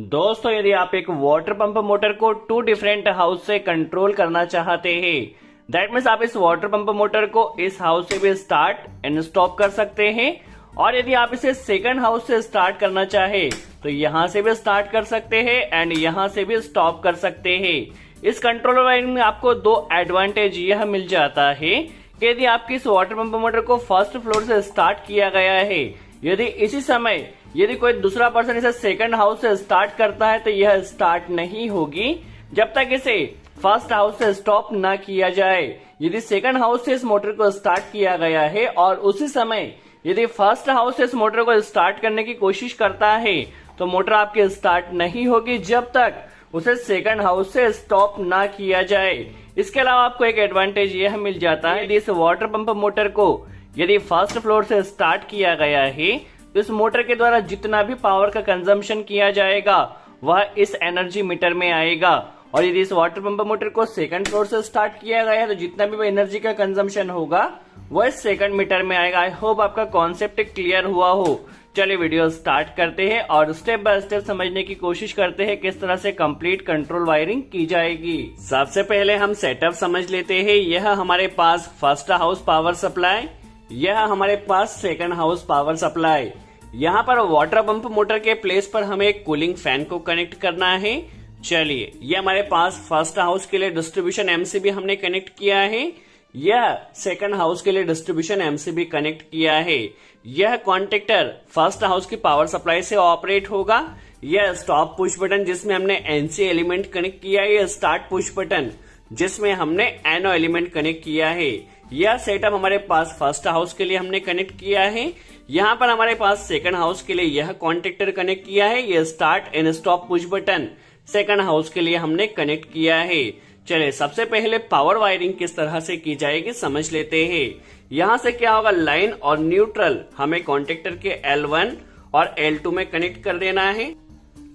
दोस्तों, यदि आप एक वाटर पंप मोटर को टू डिफरेंट हाउस से कंट्रोल करना चाहते हैं, दैट मीन्स आप इस वाटर पंप मोटर को इस हाउस से भी स्टार्ट एंड स्टॉप कर सकते हैं। और यदि आप इसे सेकंड हाउस से स्टार्ट करना चाहे तो यहां से भी स्टार्ट कर सकते हैं एंड यहां से भी स्टॉप कर सकते हैं। इस कंट्रोलर वायरिंग में आपको दो एडवांटेज यह मिल जाता है कि यदि आपकी इस वाटर पंप मोटर को फर्स्ट फ्लोर से स्टार्ट किया गया है, यदि इसी समय यदि कोई दूसरा पर्सन इसे सेकंड हाउस से स्टार्ट करता है तो यह स्टार्ट नहीं होगी जब तक इसे फर्स्ट हाउस से स्टॉप ना किया जाए। यदि सेकंड हाउस से इस मोटर को स्टार्ट किया गया है और उसी समय यदि फर्स्ट हाउस से इस मोटर को स्टार्ट करने की कोशिश करता है तो मोटर आपकी स्टार्ट नहीं होगी जब तक उसे सेकंड हाउस से स्टॉप ना किया जाए। इसके अलावा आपको एक एडवांटेज यह मिल जाता है, यदि इस वाटर पंप मोटर को यदि फर्स्ट फ्लोर से स्टार्ट किया गया है तो इस मोटर के द्वारा जितना भी पावर का कंजम्पशन किया जाएगा वह इस एनर्जी मीटर में आएगा। और यदि इस वाटर पंप मोटर को सेकंड फ्लोर से स्टार्ट किया गया है तो जितना भी एनर्जी का कंजम्पशन होगा वह इस सेकंड मीटर में आएगा। आई होप आपका कॉन्सेप्ट क्लियर हुआ हो। चलिए वीडियो स्टार्ट करते हैं और स्टेप बाय स्टेप समझने की कोशिश करते हैं किस तरह से कंप्लीट कंट्रोल वायरिंग की जाएगी। सबसे पहले हम सेटअप समझ लेते हैं। यह हमारे पास फर्स्ट हाउस पावर सप्लाई, यह हमारे पास सेकंड हाउस पावर सप्लाई। यहाँ पर वाटर पंप मोटर के प्लेस पर हमें एक कूलिंग फैन को कनेक्ट करना है। चलिए, ये हमारे पास फर्स्ट हाउस के लिए डिस्ट्रीब्यूशन एमसीबी हमने कनेक्ट किया है, यह सेकंड हाउस के लिए डिस्ट्रीब्यूशन एमसीबी कनेक्ट किया है। यह कॉन्टेक्टर फर्स्ट हाउस की पावर सप्लाई से ऑपरेट होगा। यह स्टॉप पुश बटन जिसमें हमने एनसी एलिमेंट कनेक्ट किया है, यह स्टार्ट पुश बटन जिसमें हमने एनओ एलिमेंट कनेक्ट किया है। यह सेटअप हमारे पास फर्स्ट हाउस के लिए हमने कनेक्ट किया है। यहाँ पर हमारे पास सेकंड हाउस के लिए यह कॉन्टेक्टर कनेक्ट किया है, यह start and stop push button second house के लिए हमने कनेक्ट किया है। चलिए, सबसे पहले पावर वायरिंग किस तरह से की जाएगी समझ लेते हैं। यहाँ से क्या होगा, लाइन और न्यूट्रल हमें कॉन्टेक्टर के L1 और L2 में कनेक्ट कर देना है।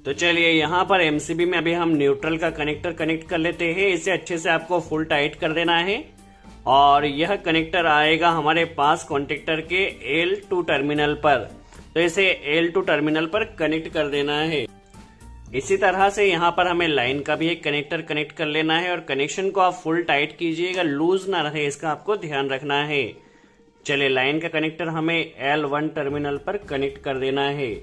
तो चलिए, यहाँ पर एमसीबी में अभी हम न्यूट्रल का कनेक्टर कनेक्ट कर लेते हैं। इसे अच्छे से आपको फुल टाइट कर देना है और यह कनेक्टर आएगा हमारे पास कॉन्टेक्टर के L2 टर्मिनल पर। तो इसे L2 टर्मिनल पर कनेक्ट कर देना है। इसी तरह से यहाँ पर हमें लाइन का भी एक कनेक्टर कनेक्ट कर लेना है और कनेक्शन को आप फुल टाइट कीजिएगा, लूज ना रहे, इसका आपको ध्यान रखना है। चलिए, लाइन का कनेक्टर हमें L1 टर्मिनल पर कनेक्ट कर देना है।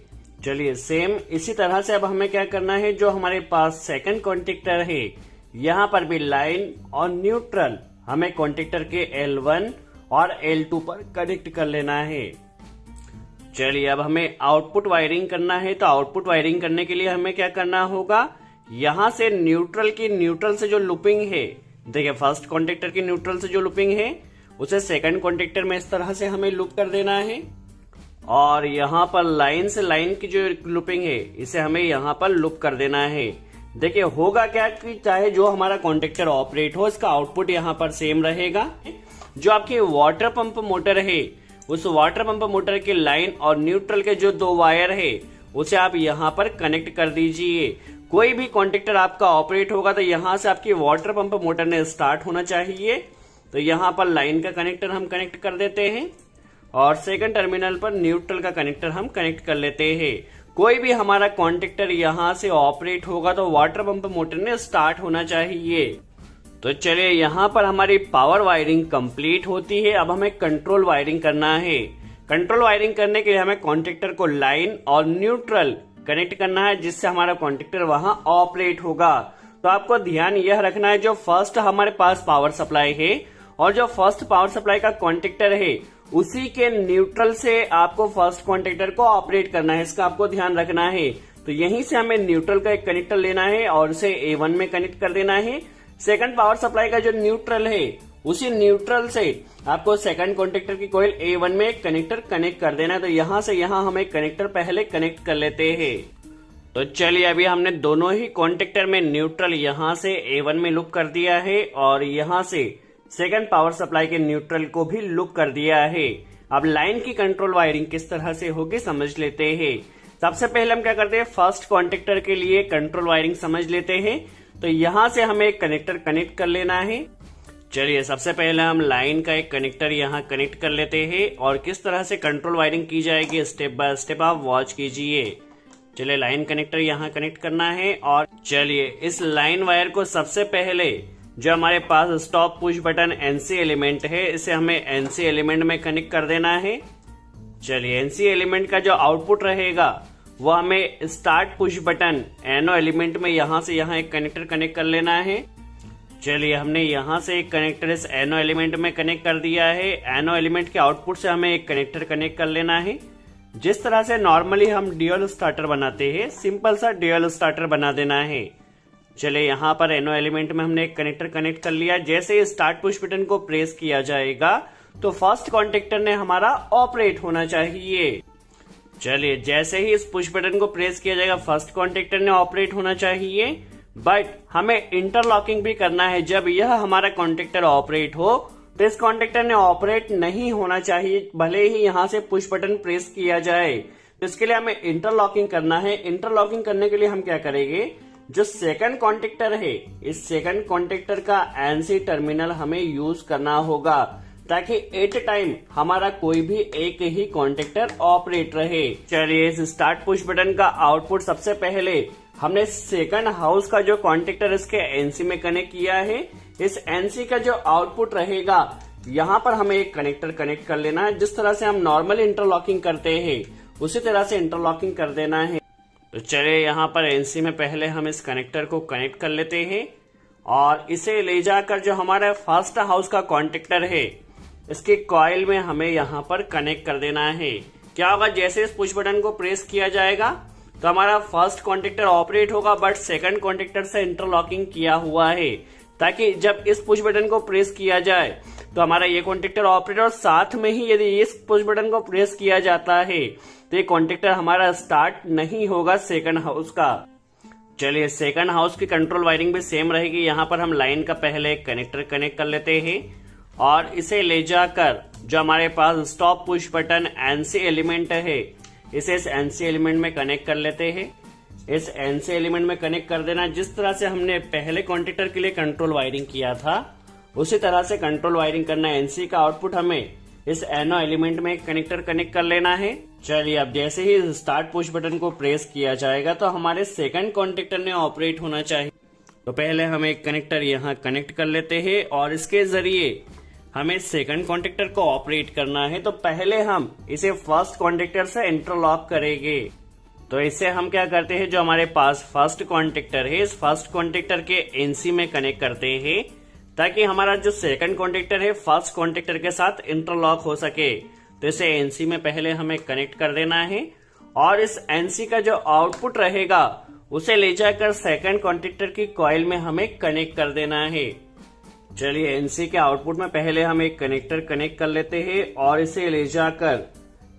चलिए, सेम इसी तरह से अब हमें क्या करना है, जो हमारे पास सेकंड कॉन्टेक्टर है यहाँ पर भी लाइन और न्यूट्रल हमें कॉन्टेक्टर के L1 और L2 पर कनेक्ट कर लेना है। चलिए, अब हमें आउटपुट वायरिंग करना है। तो आउटपुट वायरिंग करने के लिए हमें क्या करना होगा, यहाँ से न्यूट्रल से जो लूपिंग है, देखिए फर्स्ट कॉन्टेक्टर की न्यूट्रल से जो लूपिंग है उसे सेकंड कॉन्टेक्टर में इस तरह से हमें लूप कर देना है। और यहाँ पर लाइन से लाइन की जो लूपिंग है इसे हमें यहाँ पर लूप कर देना है। देखिए, होगा क्या कि चाहे जो हमारा कॉन्टेक्टर ऑपरेट हो, इसका आउटपुट यहाँ पर सेम रहेगा। जो आपकी वाटर पंप मोटर है उस वाटर पंप मोटर की लाइन और न्यूट्रल के जो दो वायर है उसे आप यहाँ पर कनेक्ट कर दीजिए। कोई भी कॉन्टेक्टर आपका ऑपरेट होगा तो यहाँ से आपकी वाटर पंप मोटर ने स्टार्ट होना चाहिए। तो यहाँ पर लाइन का कनेक्टर हम कनेक्ट कर देते हैं और सेकंड टर्मिनल पर न्यूट्रल का कनेक्टर हम कनेक्ट कर लेते हैं। कोई भी हमारा कॉन्टेक्टर यहाँ से ऑपरेट होगा तो वाटर पंप मोटर ने स्टार्ट होना चाहिए। तो चलिए, यहाँ पर हमारी पावर वायरिंग कंप्लीट होती है। अब हमें कंट्रोल वायरिंग करना है। कंट्रोल वायरिंग करने के लिए हमें कॉन्टेक्टर को लाइन और न्यूट्रल कनेक्ट करना है जिससे हमारा कॉन्टेक्टर वहां ऑपरेट होगा। तो आपको ध्यान यह रखना है, जो फर्स्ट हमारे पास पावर सप्लाई है और जो फर्स्ट पावर सप्लाई का कॉन्टेक्टर है उसी के न्यूट्रल से आपको फर्स्ट कॉन्टेक्टर को ऑपरेट करना है, इसका आपको ध्यान रखना है। तो यहीं से हमें न्यूट्रल का एक कनेक्टर लेना है और उसे A1 में कनेक्ट कर देना है। सेकंड पावर सप्लाई का जो न्यूट्रल है उसी न्यूट्रल से आपको सेकंड कॉन्टेक्टर की कॉइल A1 में एक कनेक्टर कनेक्ट कर देना है। तो यहाँ से यहाँ हम एक कनेक्टर पहले कनेक्ट कर लेते हैं। तो चलिए, अभी हमने दोनों ही कॉन्टेक्टर में न्यूट्रल यहाँ से A1 में लूप कर दिया है और यहाँ से सेकंड पावर सप्लाई के न्यूट्रल को भी लूप कर दिया है। अब लाइन की कंट्रोल वायरिंग किस तरह से होगी समझ लेते हैं। सबसे पहले हम क्या करते हैं, फर्स्ट कॉन्टेक्टर के लिए कंट्रोल वायरिंग समझ लेते हैं। तो यहाँ से हमें एक कनेक्टर कनेक्ट कर लेना है। चलिए, सबसे पहले हम लाइन का एक कनेक्टर यहाँ कनेक्ट कर लेते हैं और किस तरह से कंट्रोल वायरिंग की जाएगी स्टेप बाय स्टेप आप वॉच कीजिए। चलिए लाइन कनेक्टर यहाँ कनेक्ट करना है और चलिए इस लाइन वायर को सबसे पहले जो हमारे पास stop push button NC element है इसे हमें एनसी एलिमेंट में कनेक्ट कर देना है। चलिए एनसी एलिमेंट का जो आउटपुट रहेगा वो हमें स्टार्ट पुश बटन एनो एलिमेंट में यहाँ से यहाँ एक कनेक्टर कनेक्ट कर लेना है। चलिए हमने यहाँ से एक कनेक्टर इस एनो एलिमेंट में कनेक्ट कर दिया है। एनो एलिमेंट के आउटपुट से हमें एक कनेक्टर कनेक्ट कर लेना है। जिस तरह से नॉर्मली हम ड्यूअल स्टार्टर बनाते हैं सिंपल सा ड्यूअल स्टार्टर बना देना है। चलिए यहाँ पर एनो एलिमेंट में हमने एक कनेक्टर कनेक्ट कर लिया। जैसे ही स्टार्ट पुश बटन को प्रेस किया जाएगा तो फर्स्ट कॉन्टेक्टर ने हमारा ऑपरेट होना चाहिए। चलिए जैसे ही इस पुश बटन को प्रेस किया जाएगा फर्स्ट कॉन्टेक्टर ने ऑपरेट होना चाहिए, बट हमें इंटरलॉकिंग भी करना है। जब यह हमारा कॉन्टेक्टर ऑपरेट हो तो इस कॉन्टेक्टर ने ऑपरेट नहीं होना चाहिए भले ही यहाँ से पुश बटन प्रेस किया जाए। तो इसके लिए हमें इंटरलॉकिंग करना है। इंटरलॉकिंग करने के लिए हम क्या करेंगे, जो सेकंड कॉन्टेक्टर है इस सेकंड कॉन्टेक्टर का एनसी टर्मिनल हमें यूज करना होगा ताकि एट टाइम हमारा कोई भी एक ही कॉन्टेक्टर ऑपरेट रहे। चलिए इस स्टार्ट पुश बटन का आउटपुट सबसे पहले हमने सेकंड हाउस का जो कॉन्टेक्टर इसके एनसी में कनेक्ट किया है। इस एनसी का जो आउटपुट रहेगा यहाँ पर हमें एक कनेक्टर कनेक्ट कर लेना है। जिस तरह से हम नॉर्मल इंटरलॉकिंग करते हैं उसी तरह से इंटरलॉकिंग कर देना है। तो चलिए यहाँ पर एनसी में पहले हम इस कनेक्टर को कनेक्ट कर लेते हैं और इसे ले जाकर जो हमारा फर्स्ट हाउस का कॉन्टेक्टर है इसके कॉइल में हमें यहाँ पर कनेक्ट कर देना है। क्या होगा, जैसे इस पुश बटन को प्रेस किया जाएगा तो हमारा फर्स्ट कॉन्टेक्टर ऑपरेट होगा, बट सेकंड कॉन्टेक्टर से इंटरलॉकिंग किया हुआ है ताकि जब इस पुश बटन को प्रेस किया जाए तो हमारा ये कॉन्टेक्टर ऑपरेट और साथ में ही यदि इस पुश बटन को प्रेस किया जाता है तो ये कॉन्टेक्टर हमारा स्टार्ट नहीं होगा सेकंड हाउस का। चलिए सेकंड हाउस की कंट्रोल वायरिंग भी सेम रहेगी। यहाँ पर हम लाइन का पहले कनेक्टर कनेक्ट कर लेते हैं और इसे ले जाकर जो हमारे पास stop push button NC element है इसे इस एनसी एलिमेंट में कनेक्ट कर लेते हैं। इस एनसी एलिमेंट में कनेक्ट कर देना। जिस तरह से हमने पहले कॉन्टेक्टर के लिए कंट्रोल वायरिंग किया था उसी तरह से कंट्रोल वायरिंग करना है। एनसी का आउटपुट हमें इस एनो एलिमेंट में कनेक्टर कनेक्ट कर लेना है। चलिए अब जैसे ही स्टार्ट पुश बटन को प्रेस किया जाएगा तो हमारे सेकंड कॉन्टेक्टर ने ऑपरेट होना चाहिए। तो पहले हम एक कनेक्टर यहाँ कनेक्ट कर लेते हैं और इसके जरिए हमें सेकंड कॉन्टेक्टर को ऑपरेट करना है। तो पहले हम इसे फर्स्ट कॉन्टेक्टर से इंटरलॉक करेंगे। तो इससे हम क्या करते हैं, जो हमारे पास फर्स्ट कॉन्टेक्टर है इस फर्स्ट कॉन्टेक्टर के एनसी में कनेक्ट करते हैं ताकि हमारा जो सेकंड कॉन्टेक्टर है फर्स्ट कॉन्टेक्टर के साथ इंटरलॉक हो सके। तो इसे एनसी में पहले हमें कनेक्ट कर देना है और इस एनसी का जो आउटपुट रहेगा उसे ले जाकर सेकंड कॉन्टेक्टर की कॉइल में हमें कनेक्ट कर देना है। चलिए एनसी के आउटपुट में पहले हम एक कनेक्टर कनेक्ट कर लेते हैं और इसे ले जाकर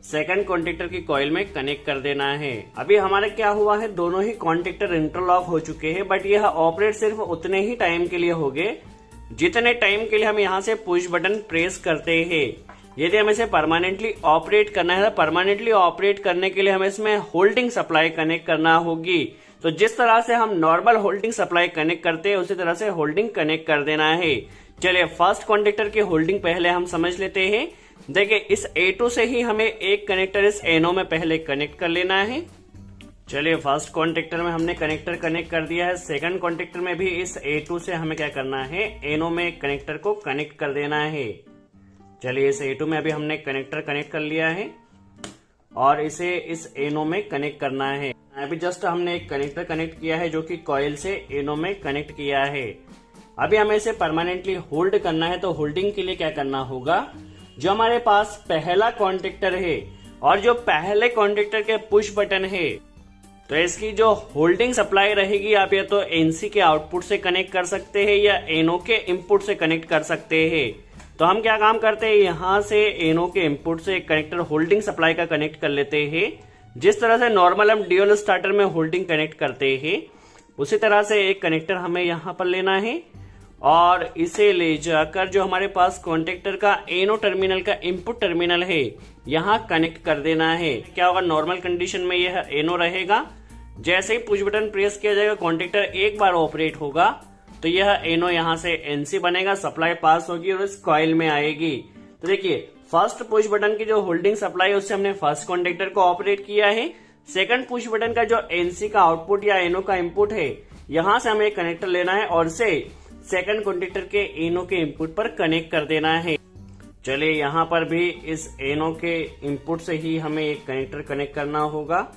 सेकंड कॉन्टेक्टर की कॉइल में कनेक्ट कर देना है। अभी हमारा क्या हुआ है, दोनों ही कॉन्टेक्टर इंटरलॉक हो चुके हैं, बट यह ऑपरेट सिर्फ उतने ही टाइम के लिए होंगे जितने टाइम के लिए हम यहाँ से पुश बटन प्रेस करते हैं। यदि हमें इसे परमानेंटली ऑपरेट करना है तो परमानेंटली ऑपरेट करने के लिए हमें इसमें होल्डिंग सप्लाई कनेक्ट करना होगी। तो जिस तरह से हम नॉर्मल होल्डिंग सप्लाई कनेक्ट करते हैं उसी तरह से होल्डिंग कनेक्ट कर देना है। चलिए फर्स्ट कॉन्टेक्टर की होल्डिंग पहले हम समझ लेते हैं। देखिए इस A2 से ही हमें एक कनेक्टर इस एनो में पहले कनेक्ट कर लेना है। चलिए फर्स्ट कॉन्टेक्टर में हमने कनेक्टर कनेक्ट कर दिया है। सेकंड कॉन्टेक्टर में भी इस A2 से हमें क्या करना है, एनो में कनेक्टर को कनेक्ट कर देना है। चलिए इस A2 में अभी हमने कनेक्टर कनेक्ट कर लिया है और इसे इस एनो में कनेक्ट करना है। अभी जस्ट हमने एक कनेक्टर कनेक्ट किया है जो कि कॉइल से एनो में कनेक्ट किया है। अभी हमें इसे परमानेंटली होल्ड करना है। तो होल्डिंग के लिए क्या करना होगा, जो हमारे पास पहला कॉन्टेक्टर है और जो पहले कॉन्टेक्टर के पुश बटन है तो इसकी जो होल्डिंग सप्लाई रहेगी आप या तो एनसी के आउटपुट से कनेक्ट कर सकते हैं या एनो के इनपुट से कनेक्ट कर सकते हैं। तो हम क्या काम करते हैं, यहाँ से एनो के इनपुट से एक कनेक्टर होल्डिंग सप्लाई का कनेक्ट कर लेते हैं। जिस तरह से नॉर्मल हम ड्यूअल स्टार्टर में होल्डिंग कनेक्ट करते हैं उसी तरह से एक कनेक्टर हमें यहाँ पर लेना है और इसे ले जाकर जो हमारे पास कॉन्टेक्टर का एनो टर्मिनल का इनपुट टर्मिनल है यहाँ कनेक्ट कर देना है। क्या होगा, नॉर्मल कंडीशन में यह एनो रहेगा। जैसे ही पुश बटन प्रेस किया जाएगा कॉन्टेक्टर एक बार ऑपरेट होगा तो यह एनो यहाँ से एनसी बनेगा, सप्लाई पास होगी और इस कॉइल में आएगी। तो देखिए फर्स्ट पुश बटन की जो होल्डिंग सप्लाई है उससे हमने फर्स्ट कॉन्टेक्टर को ऑपरेट किया है। सेकंड पुश बटन का जो एनसी का आउटपुट या एनो का इनपुट है, यहां से हमें एक कनेक्टर लेना है और से सेकंड कॉन्टेक्टर के एनो के इनपुट पर कनेक्ट कर देना है। चलिए यहाँ पर भी इस एनो के इनपुट से ही हमें एक कनेक्टर कनेक्ट करना होगा।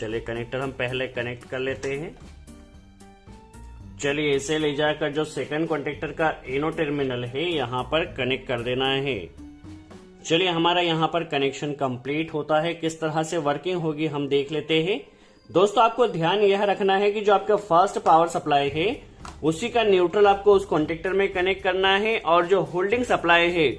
चलिए कनेक्टर हम पहले कनेक्ट कर लेते हैं। चलिए इसे ले जाकर जो सेकंड कॉन्टेक्टर का एनो टर्मिनल है यहाँ पर कनेक्ट कर देना है। चलिए हमारा यहाँ पर कनेक्शन कंप्लीट होता है। किस तरह से वर्किंग होगी हम देख लेते हैं। दोस्तों आपको ध्यान यह रखना है कि जो आपका फर्स्ट पावर सप्लाई है उसी का न्यूट्रल आपको उस कॉन्टेक्टर में कनेक्ट करना है और जो होल्डिंग सप्लाई है,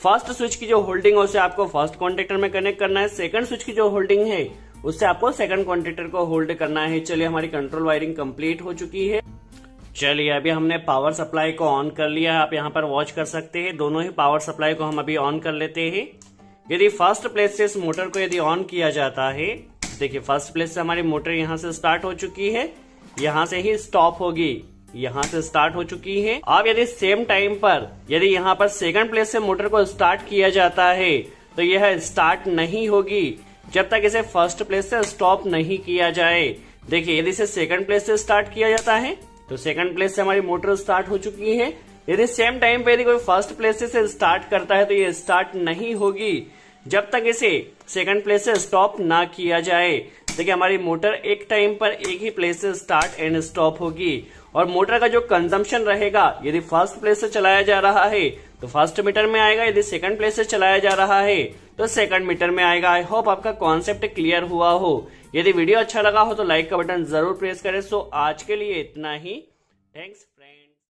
फर्स्ट स्विच की जो होल्डिंग है उसे आपको फर्स्ट कॉन्टेक्टर में कनेक्ट करना है। सेकंड स्विच की जो होल्डिंग है उससे आपको सेकंड कॉन्टेक्टर को होल्ड करना है। चलिए हमारी कंट्रोल वायरिंग कंप्लीट हो चुकी है। चलिए अभी हमने पावर सप्लाई को ऑन कर लिया है। आप यहाँ पर वॉच कर सकते हैं, दोनों ही पावर सप्लाई को हम अभी ऑन कर लेते हैं। यदि फर्स्ट प्लेस से इस मोटर को यदि ऑन किया जाता है, देखिए फर्स्ट प्लेस से हमारी मोटर यहाँ से स्टार्ट हो चुकी है, यहाँ से ही स्टॉप होगी, यहाँ से स्टार्ट हो चुकी है। अब यदि सेम टाइम पर यदि यहाँ पर सेकंड प्लेस से मोटर को स्टार्ट किया जाता है तो यह स्टार्ट नहीं होगी जब तक इसे फर्स्ट प्लेस से स्टॉप नहीं किया जाए। देखिए यदि इसे सेकंड प्लेस से स्टार्ट किया जाता है तो सेकंड प्लेस से हमारी मोटर स्टार्ट हो चुकी है। यदि सेम टाइम पे यदि कोई फर्स्ट प्लेस से स्टार्ट करता है तो ये स्टार्ट नहीं होगी जब तक इसे सेकंड प्लेस से स्टॉप ना किया जाए। देखिए हमारी मोटर एक टाइम पर एक ही प्लेस से स्टार्ट एंड स्टॉप होगी और मोटर का जो कंजम्पशन रहेगा, यदि फर्स्ट प्लेस से चलाया जा रहा है तो फर्स्ट मीटर में आएगा, यदि सेकंड प्लेस से चलाया जा रहा है तो सेकंड मीटर में आएगा। आई होप आपका कॉन्सेप्ट क्लियर हुआ हो। यदि वीडियो अच्छा लगा हो तो लाइक का बटन जरूर प्रेस करें। सो आज के लिए इतना ही। Thanks friends.